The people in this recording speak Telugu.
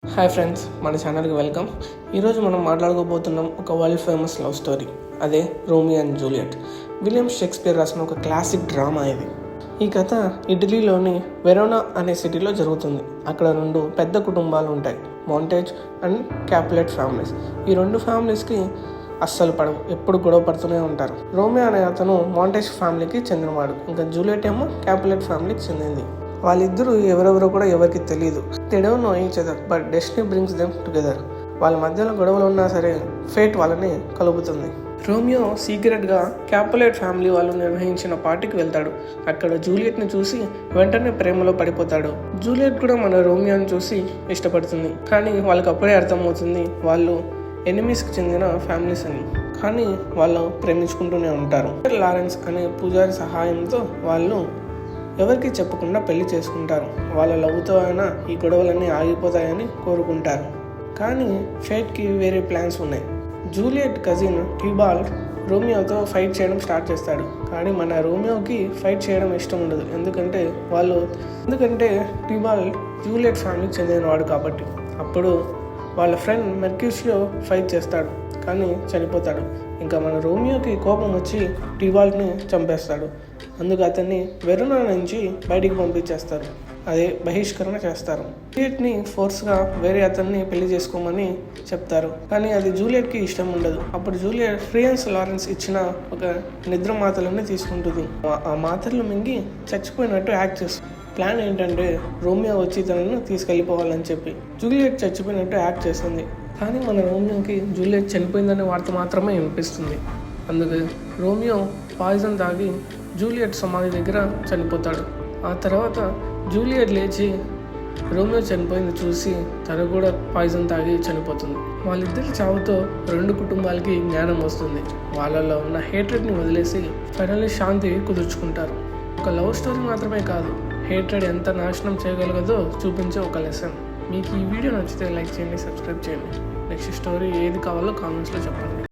హాయ్ ఫ్రెండ్స్, మన ఛానల్కి వెల్కమ్. ఈరోజు మనం మాట్లాడుకోబోతున్నాం ఒక వరల్డ్ ఫేమస్ లవ్ స్టోరీ, అదే Romeo and Juliet. William Shakespeare రాసిన ఒక క్లాసిక్ డ్రామా ఇది. ఈ కథ ఇటలీలోని వెరోనా అనే సిటీలో జరుగుతుంది. అక్కడ రెండు పెద్ద కుటుంబాలు ఉంటాయి, మాంటేజ్ అండ్ క్యాపులెట్ ఫ్యామిలీస్. ఈ రెండు ఫ్యామిలీస్కి అస్సలు పడవు, ఎప్పుడు గొడవ పడుతూనే ఉంటారు. రోమియో అనే అతను మాంటేజ్ ఫ్యామిలీకి చెందినవాడు, ఇంకా జూలియట్ ఏమో క్యాపులెట్ ఫ్యామిలీకి చెందింది. వాళ్ళిద్దరూ ఎవరెవరో కూడా ఎవరికి తెలియదు. They don't know each other, but destiny brings them together. వాళ్ళ మధ్యలో గొడవలు ఉన్నా సరే ఫేట్ వాళ్ళని కలుపుతుంది. రోమియో సీక్రెట్గా క్యాపులెట్ ఫ్యామిలీ వాళ్ళు నిర్వహించిన పార్టీకి వెళ్తాడు. అక్కడ జూలియట్ని చూసి వెంటనే ప్రేమలో పడిపోతాడు. జూలియట్ కూడా మన రోమియోని చూసి ఇష్టపడుతుంది. కానీ వాళ్ళకి అప్పుడే అర్థమవుతుంది వాళ్ళు ఎనిమీస్కి చెందిన ఫ్యామిలీస్ అని. కానీ వాళ్ళు ప్రేమించుకుంటూనే ఉంటారు. లారెన్స్ అనే పూజారి సహాయంతో వాళ్ళు ఎవరికి చెప్పకుండా పెళ్లి చేసుకుంటారు. వాళ్ళ లవ్తో అయినా ఈ గొడవలన్నీ ఆగిపోతాయని కోరుకుంటారు. కానీ ఫేట్కి వేరే ప్లాన్స్ ఉన్నాయి. జూలియట్ కజిన్ టిబాల్ట్ రోమియోతో ఫైట్ చేయడం స్టార్ట్ చేస్తాడు. కానీ మన రోమియోకి ఫైట్ చేయడం ఇష్టం ఉండదు, ఎందుకంటే టిబాల్ట్ జూలియట్ ఫ్యామిలీకి చెందినవాడు కాబట్టి. అప్పుడు వాళ్ళ ఫ్రెండ్ మెర్క్యూషియో ఫైట్ చేస్తాడు, కానీ చనిపోతాడు. ఇంకా మన రోమియోకి కోపం వచ్చి టిబాల్ట్ని చంపేస్తాడు. అందుకు అతన్ని వెరోనా నుంచి బయటికి పంపించేస్తారు, అదే బహిష్కరణ చేస్తారు. జూలియట్ని ఫోర్స్గా వేరే అతన్ని పెళ్లి చేసుకోమని చెప్తారు, కానీ అది జూలియట్కి ఇష్టం ఉండదు. అప్పుడు జూలియట్ ఫ్రీయన్స్ లారెన్స్ ఇచ్చిన ఒక నిద్ర మాత్రలని తీసుకుంటుంది. ఆ మాత్రలు మింగి చచ్చిపోయినట్టు యాక్ట్ చేస్తుంది. ప్లాన్ ఏంటంటే రోమియో వచ్చి తనను తీసుకెళ్ళిపోవాలని చెప్పి. జూలియట్ చచ్చిపోయినట్టు యాక్ట్ చేస్తుంది, కానీ మన రోమియోకి జూలియట్ చనిపోయిందనే వార్త మాత్రమే వినిపిస్తుంది. అందుకే రోమియో పాయిజన్ తాగి జూలియట్ సమాధి దగ్గర చనిపోతాడు. ఆ తర్వాత జూలియట్ లేచి రోమియో చనిపోయింది చూసి తను కూడా పాయిజన్ తాగి చనిపోతుంది. వాళ్ళిద్దరి చావుతో రెండు కుటుంబాలకి జ్ఞానం వస్తుంది. వాళ్ళలో ఉన్న హేట్రెడ్ని వదిలేసి ఫైనల్లీ శాంతి కుదుర్చుకుంటారు. ఒక లవ్ స్టోరీ మాత్రమే కాదు, హేట్రెడ్ ఎంత నాశనం చేయగలగదో చూపించే ఒక లెసన్. మీకు ఈ వీడియో నచ్చితే లైక్ చేయండి, సబ్స్క్రైబ్ చేయండి. నెక్స్ట్ స్టోరీ ఏది కావాలో కామెంట్స్లో చెప్పండి.